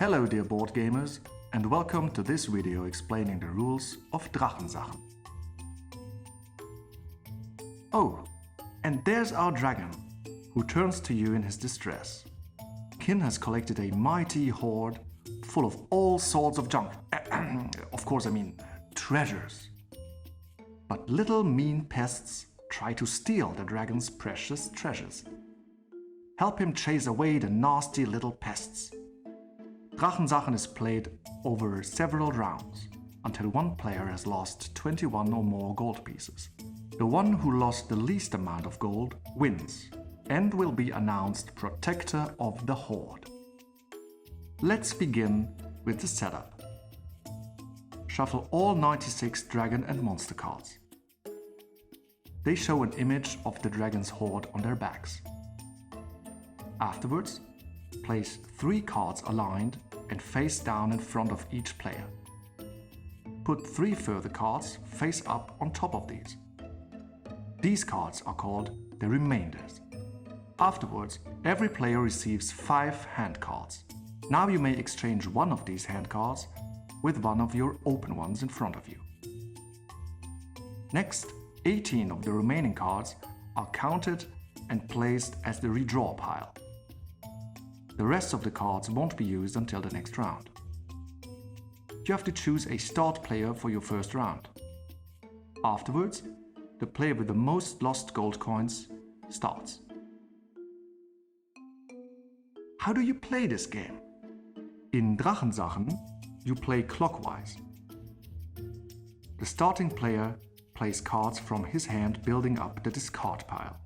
Hello dear board gamers, and welcome to this video explaining the rules of Drachensachen. Oh, and there's our dragon, who turns to you in his distress. Kin has collected a mighty hoard full of all sorts of junk. Of course, I mean treasures. But little mean pests try to steal the dragon's precious treasures. Help him chase away the nasty little pests. Drachensachen is played over several rounds, until one player has lost 21 or more gold pieces. The one who lost the least amount of gold wins, and will be announced protector of the hoard. Let's begin with the setup. Shuffle all 96 dragon and monster cards. They show an image of the dragon's hoard on their backs. Afterwards, place 3 cards aligned and face down in front of each player. Put 3 further cards face up on top of these. These cards are called the remainders. Afterwards, every player receives 5 hand cards. Now you may exchange one of these hand cards with one of your open ones in front of you. Next, 18 of the remaining cards are counted and placed as the redraw pile. The rest of the cards won't be used until the next round. You have to choose a start player for your first round. Afterwards, the player with the most lost gold coins starts. How do you play this game? In Drachensachen, you play clockwise. The starting player plays cards from his hand building up the discard pile.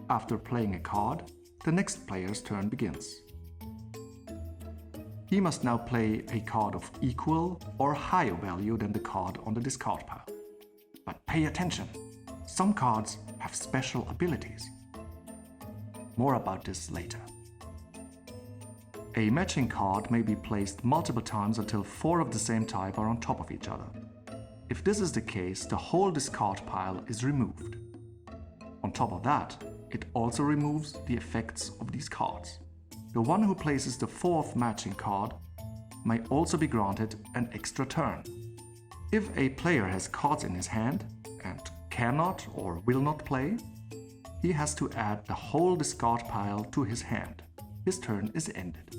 After playing a card, the next player's turn begins. He must now play a card of equal or higher value than the card on the discard pile. But pay attention, some cards have special abilities. More about this later. A matching card may be placed multiple times until 4 of the same type are on top of each other. If this is the case, the whole discard pile is removed. On top of that, it also removes the effects of these cards. The one who places the 4th matching card may also be granted an extra turn. If a player has cards in his hand and cannot or will not play, he has to add the whole discard pile to his hand. His turn is ended.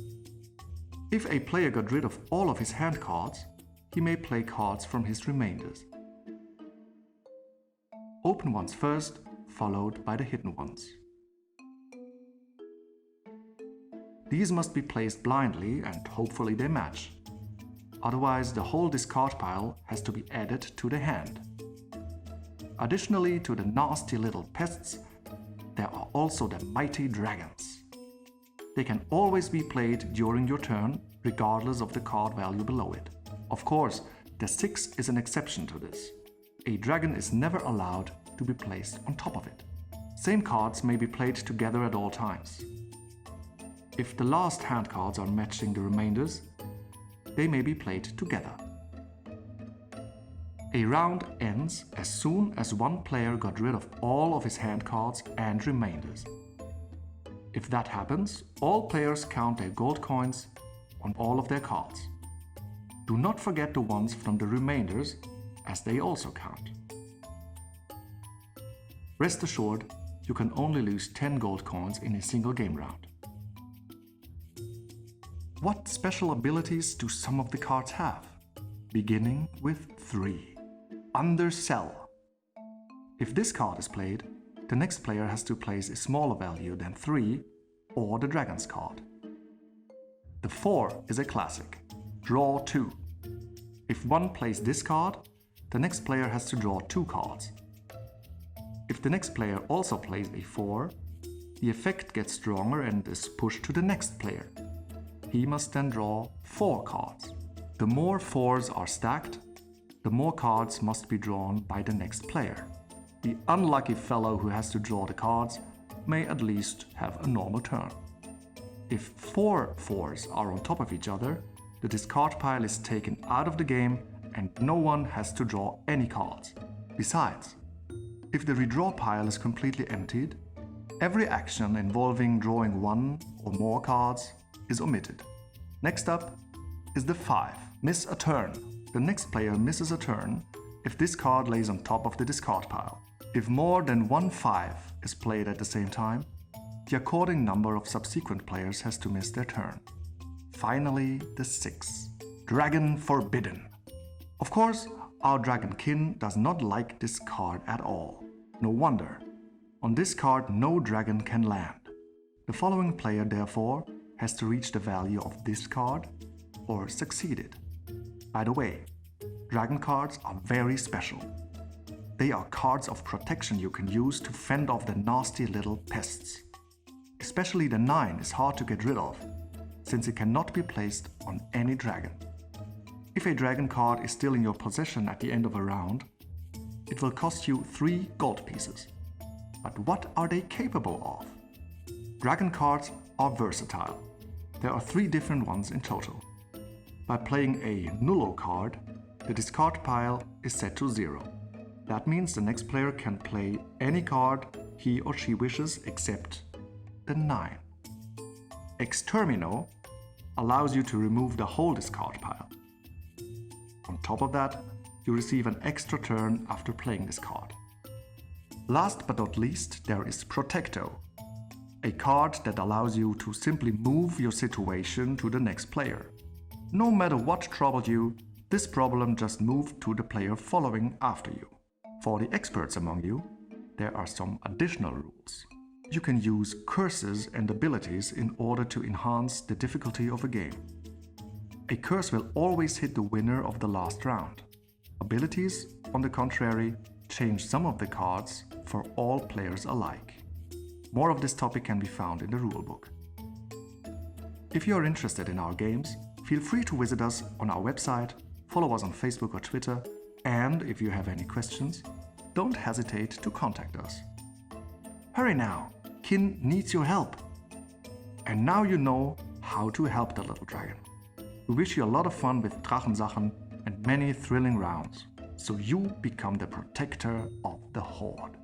If a player got rid of all of his hand cards, he may play cards from his remainders. Open ones first, followed by the hidden ones. These must be placed blindly and hopefully they match. Otherwise, the whole discard pile has to be added to the hand. Additionally to the nasty little pests, there are also the mighty dragons. They can always be played during your turn, regardless of the card value below it. Of course, the 6 is an exception to this. A dragon is never allowed to be placed on top of it. Same cards may be played together at all times. If the last hand cards are matching the remainders, they may be played together. A round ends as soon as one player got rid of all of his hand cards and remainders. If that happens, all players count their gold coins on all of their cards. Do not forget the ones from the remainders, as they also count. Rest assured, you can only lose 10 gold coins in a single game round. What special abilities do some of the cards have? Beginning with 3. Undersell. If this card is played, the next player has to place a smaller value than 3 or the dragon's card. The 4 is a classic. Draw 2. If one plays this card, the next player has to draw 2 cards. If the next player also plays a 4, the effect gets stronger and is pushed to the next player. He must then draw 4 cards. The more 4s are stacked, the more cards must be drawn by the next player. The unlucky fellow who has to draw the cards may at least have a normal turn. If 4 4s are on top of each other, the discard pile is taken out of the game and no one has to draw any cards. Besides, if the redraw pile is completely emptied, every action involving drawing 1 or more cards is omitted. Next up is the 5, miss a turn. The next player misses a turn if this card lays on top of the discard pile. If more than one 5 is played at the same time, the according number of subsequent players has to miss their turn. Finally, the 6, Dragon Forbidden. Of course, our Dragon Kin does not like this card at all. No wonder. On this card, no dragon can land. The following player, therefore, has to reach the value of this card or succeeded. By the way, dragon cards are very special. They are cards of protection you can use to fend off the nasty little pests. Especially the 9 is hard to get rid of, since it cannot be placed on any dragon. If a dragon card is still in your possession at the end of a round, it will cost you 3 gold pieces. But what are they capable of? Dragon cards are versatile. There are 3 different ones in total. By playing a nullo card, the discard pile is set to 0. That means the next player can play any card he or she wishes except the 9. Extermino allows you to remove the whole discard pile. On top of that, you receive an extra turn after playing this card. Last but not least, there is Protecto, a card that allows you to simply move your situation to the next player. No matter what troubled you, this problem just moved to the player following after you. For the experts among you, there are some additional rules. You can use curses and abilities in order to enhance the difficulty of a game. A curse will always hit the winner of the last round. Abilities, on the contrary, change some of the cards for all players alike. More of this topic can be found in the rulebook. If you are interested in our games, feel free to visit us on our website, follow us on Facebook or Twitter, and if you have any questions, don't hesitate to contact us. Hurry now, Kin needs your help. And now you know how to help the little dragon. We wish you a lot of fun with Drachensachen and many thrilling rounds, so you become the protector of the Horde.